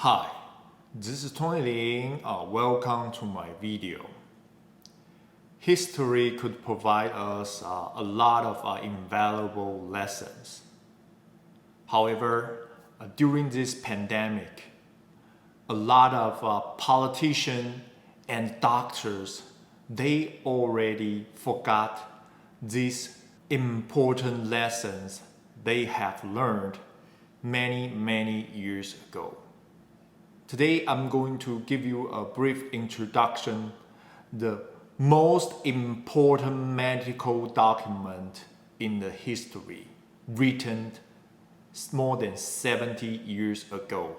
Hi, this is Tony Lin. Welcome to my video. History could provide us a lot of invaluable lessons. However, during this pandemic, a lot of politicians and doctors, they already forgot these important lessons they have learned many years ago. Today, I'm going to give you a brief introduction, the most important medical document in the history, written more than 70 years ago.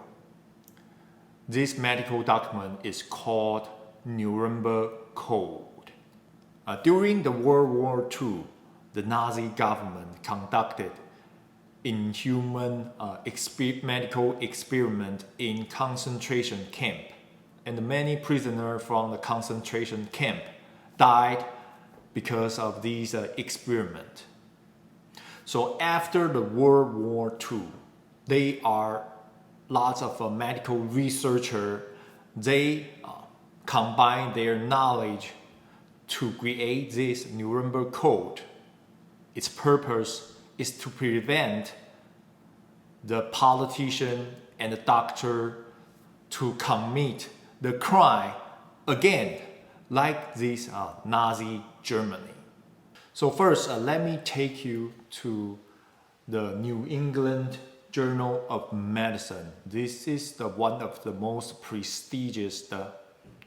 This medical document is called Nuremberg Code. During the World War II, the Nazi government conducted inhuman medical experiment in concentration camp, and many prisoners from the concentration camp died because of these experiments. So after the World War II, there are lots of medical researchers. They combine their knowledge to create this Nuremberg Code. Its purpose is to prevent the politician and the doctor to commit the crime again, like this Nazi Germany. So first, let me take you to the New England Journal of Medicine. This is one of the most prestigious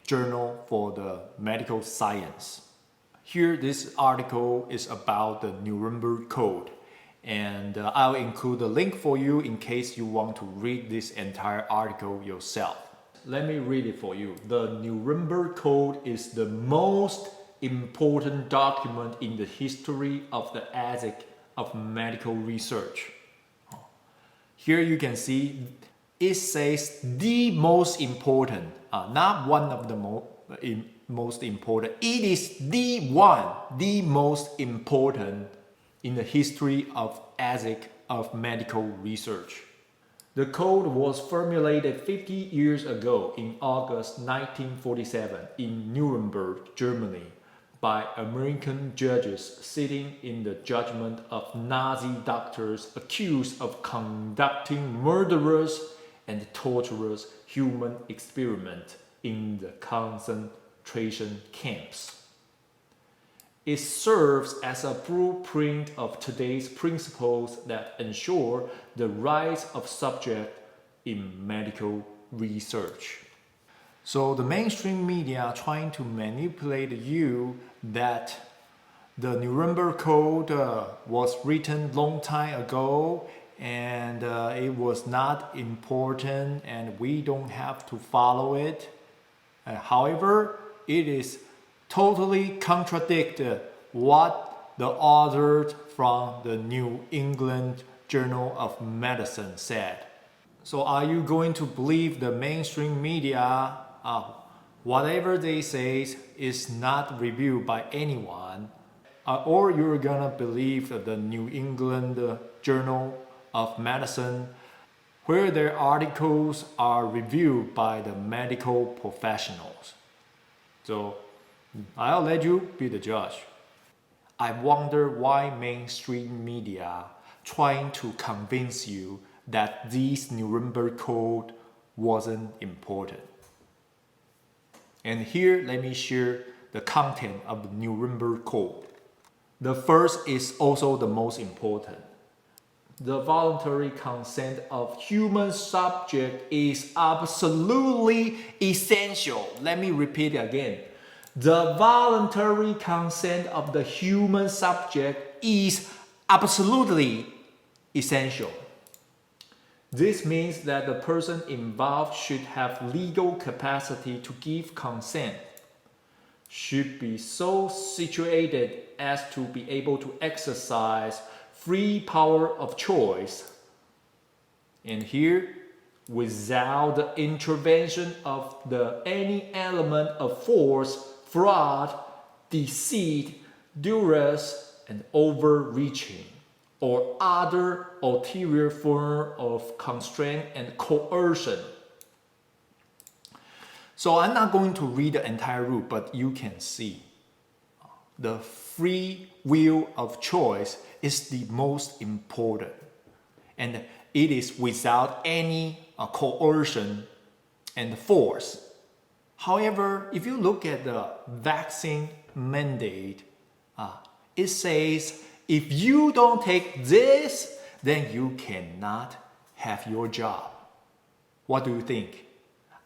journal for the medical science. Here, this article is about the Nuremberg Code. And I'll include a link for you in case you want to read this entire article yourself. Let me read it for you. The Nuremberg Code is the most important document in the history of the ethics of medical research. Here you can see it says the most important, not one of the most important. It is the most important in the history of ethics of medical research. The code was formulated 50 years ago in August 1947 in Nuremberg, Germany, by American judges sitting in the judgment of Nazi doctors accused of conducting murderous and torturous human experiments in the concentration camps. It serves as a blueprint of today's principles that ensure the rights of subjects in medical research. So the mainstream media are trying to manipulate you that the Nuremberg Code was written long time ago and it was not important and we don't have to follow it. However, it is totally contradicted what the author from the New England Journal of Medicine said. So are you going to believe the mainstream media? Whatever they say is not reviewed by anyone, or you're gonna believe the New England Journal of Medicine, where their articles are reviewed by the medical professionals. So I'll let you be the judge. I wonder why mainstream media trying to convince you that this Nuremberg Code wasn't important. And here, let me share the content of the Nuremberg Code. The first is also the most important. The voluntary consent of human subject is absolutely essential. Let me repeat it again. The voluntary consent of the human subject is absolutely essential. This means that the person involved should have legal capacity to give consent, should be so situated as to be able to exercise free power of choice, and here, without the intervention of any element of force, fraud, deceit, duress, and overreaching, or other ulterior form of constraint and coercion. So I'm not going to read the entire rule, but you can see the free will of choice is the most important. And it is without any coercion and force. However, if you look at the vaccine mandate, it says if you don't take this, then you cannot have your job. What do you think?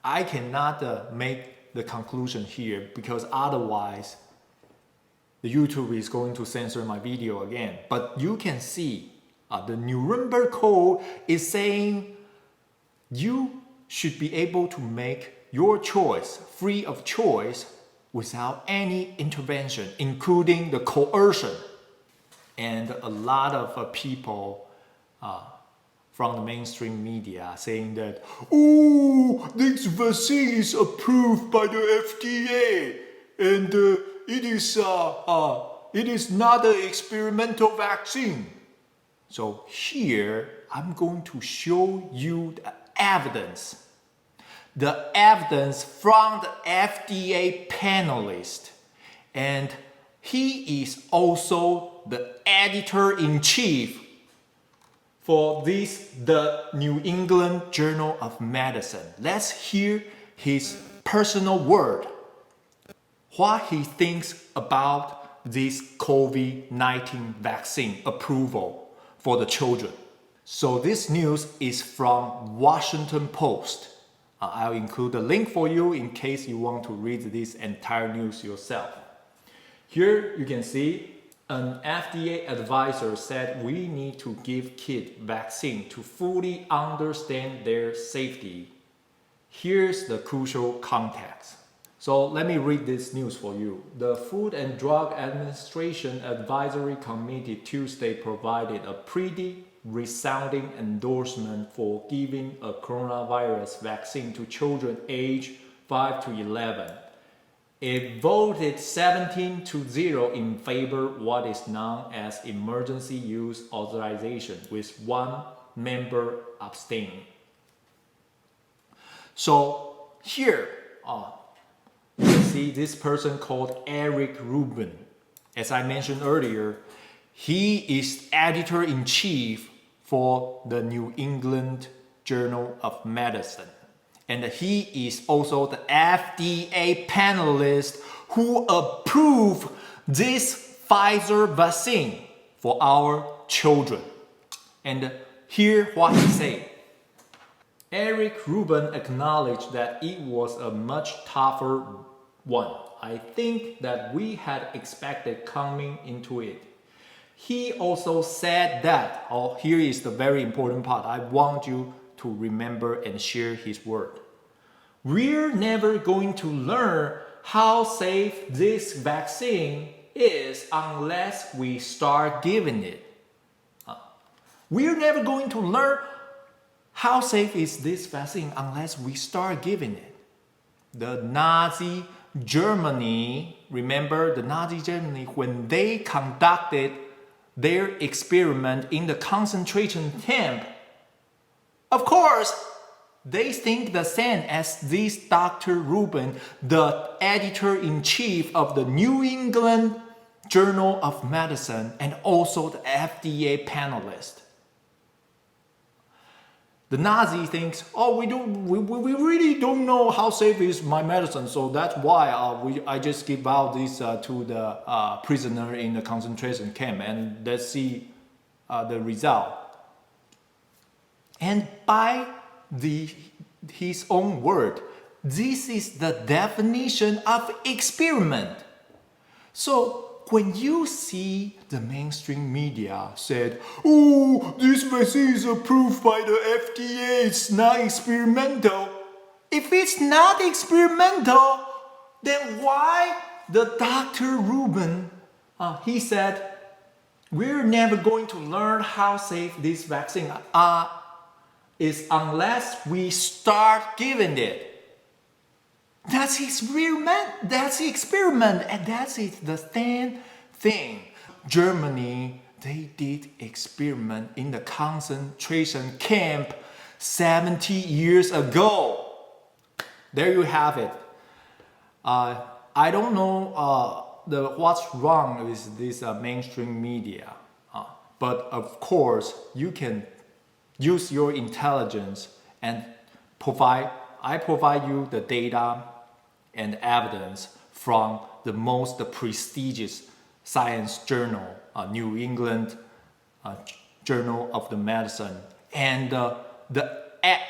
I cannot make the conclusion here because otherwise the YouTube is going to censor my video again. But you can see the Nuremberg Code is saying you should be able to make your choice free of choice without any intervention, including the coercion. And a lot of people from the mainstream media saying that, oh, this vaccine is approved by the FDA and it is not an experimental vaccine. So here, I'm going to show you the evidence. The evidence from the FDA panelist. And he is also the editor-in-chief for the New England Journal of Medicine. Let's hear his personal word. What he thinks about this COVID-19 vaccine approval for the children. So this news is from Washington Post. I'll include the link for you in case you want to read this entire news yourself. Here you can see an FDA advisor said we need to give kids vaccine to fully understand their safety. Here's the crucial context. So let me read this news for you. The Food and Drug Administration Advisory Committee Tuesday provided a pretty resounding endorsement for giving a coronavirus vaccine to children aged 5 to 11. It voted 17-0 in favor of what is known as emergency use authorization, with one member abstaining. So here, you can see this person called Eric Rubin. As I mentioned earlier, he is editor-in-chief for the New England Journal of Medicine. And he is also the FDA panelist who approved this Pfizer vaccine for our children. And hear what he said. Eric Rubin acknowledged that it was a much tougher one. I think that we had expected coming into it. He also said that, here is the very important part. I want you to remember and share his word. We're never going to learn how safe this vaccine is unless we start giving it. We're never going to learn how safe is this vaccine unless we start giving it. The Nazi Germany, remember the Nazi Germany, when they conducted their experiment in the concentration camp, of course, they think the same as this Dr. Rubin, the editor-in-chief of the New England Journal of Medicine and also the FDA panelist. The Nazi thinks, we really don't know how safe is my medicine, so that's why I just give out this to the prisoner in the concentration camp, and let's see the result. And by his own word, this is the definition of experiment. So when you see the mainstream media said, this vaccine is approved by the FDA, it's not experimental. If it's not experimental, then why the Dr. Rubin, he said, we're never going to learn how safe this vaccine is unless we start giving it. That's experiment, and that's the same thing. Germany, they did experiment in the concentration camp 70 years ago. There you have it. I don't know what's wrong with this mainstream media, but of course you can use your intelligence and I provide you the data and evidence from the most prestigious science journal, New England Journal of the Medicine, and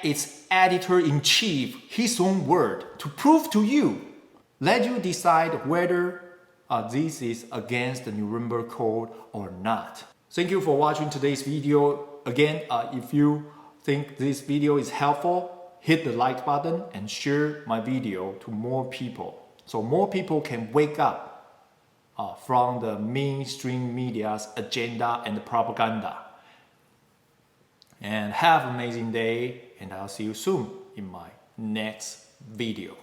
its editor-in-chief, his own word, to prove to you. Let you decide whether this is against the Nuremberg Code or not. Thank you for watching today's video. Again, if you think this video is helpful, hit the like button and share my video to more people, so more people can wake up from the mainstream media's agenda and propaganda. And have an amazing day, and I'll see you soon in my next video.